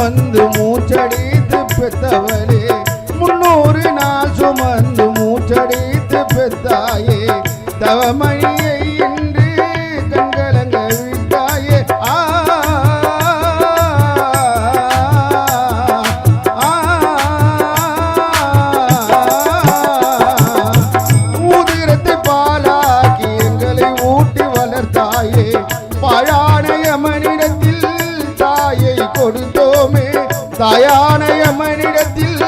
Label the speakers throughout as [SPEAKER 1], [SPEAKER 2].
[SPEAKER 1] சுமந்து மூச்சடித்து பெத்தவளே 300 நாள் சுமந்து மூச்சடித்து பெத்தாயே தவமணியை இன்று கண்கலங்க விட்டாயே உதிரத்தை பாலாக்கி எங்களை ஊட்டி வளர்த்தாயே பழான யமனிடத்தில் தாயை கொடுத்தோமே தாயான யமனிடத்தில்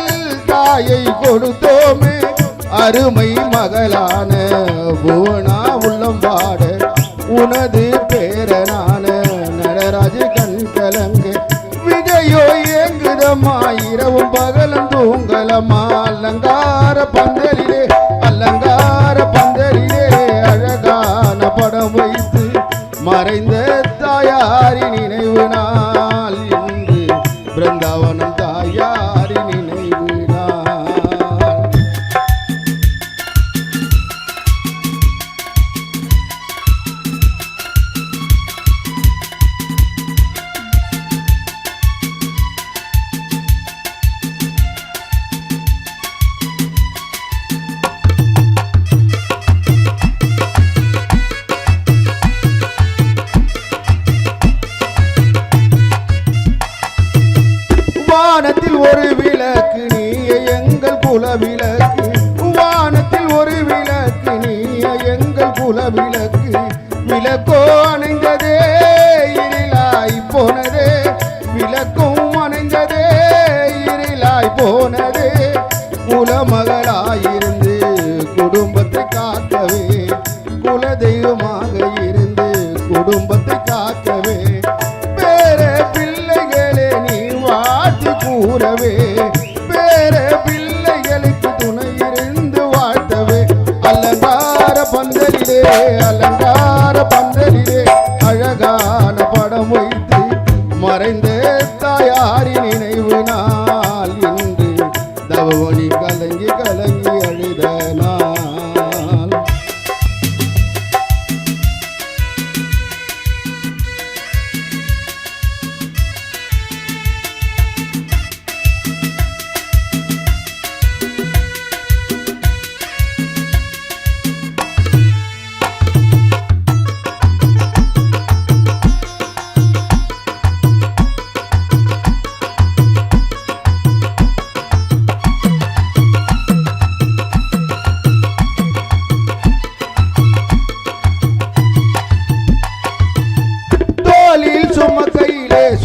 [SPEAKER 1] தாயை கொடுத்தோமே அருமை மகளான புவனா உள்ளம் பாட உனது பேரனான நடராஜ கண் கலங்க விஜயோ ஏங்குதம்மா இரவும் பகலும் தூங்கலம்மா அலங்கார பந்தலிலே அழகான படம் வைத்து மறைந்த தாயாரி நினைவு நாள் இன்று பிருந்தாவனம் தாயாரி நினைவு நாள். வானத்தில் ஒரு விளக்கு நீயே எங்கள் குல விளக்கு வானத்தில் ஒரு விளக்கு நீயே எங்கள் குல விளக்கு விளக்கோ அணைந்ததே இருளாய் போனதே விளக்கும் அணைந்ததே இருளாய் போனதே குலமகளாயிருந்து குடும்பத்தை காக்கவே குல தெய்வமாக இருந்து குடும்பத்தை காக்கவே பேர பிள்ளைகளே நீ வாழ்த்து கூறவே பேர பிள்ளைகளுக்கு துணை இருந்து வாழ்த்தவே அலங்கார பந்தலிலே அழகான படம் வைத்து மறைந்த தாயாரி நினைவு நாள் இன்று தவமணி கலங்கி கலங்கி அழுத நாள்.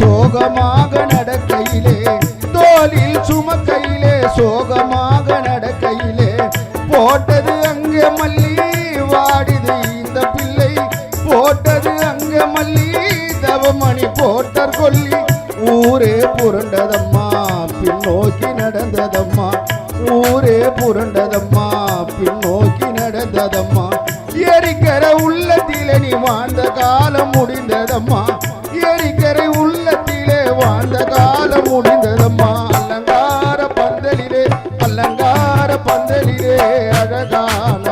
[SPEAKER 1] சோகமாக நடக்கையிலே தோளில் சுமக்கையிலே சோகமாக நடக்கையிலே போட்டது அங்கே மல்லி வாடிது இந்த பிள்ளை போட்டது அங்கே மல்லி தவமணி போட்டர் கொல்லி ஊரே புரண்டதம்மா பின்னோக்கி நடந்ததம்மா ஊரே புரண்டதம்மா பின்னோக்கி நடந்ததம்மா எரிக்கரை உள்ளத்திலே நீ வாழ்ந்த காலம் முடிந்ததம்மா எரிக்கரை உள்ளத்திலே வாழ்ந்த காலம் முடிந்ததம்மா அலங்கார பந்தலிலே அழகான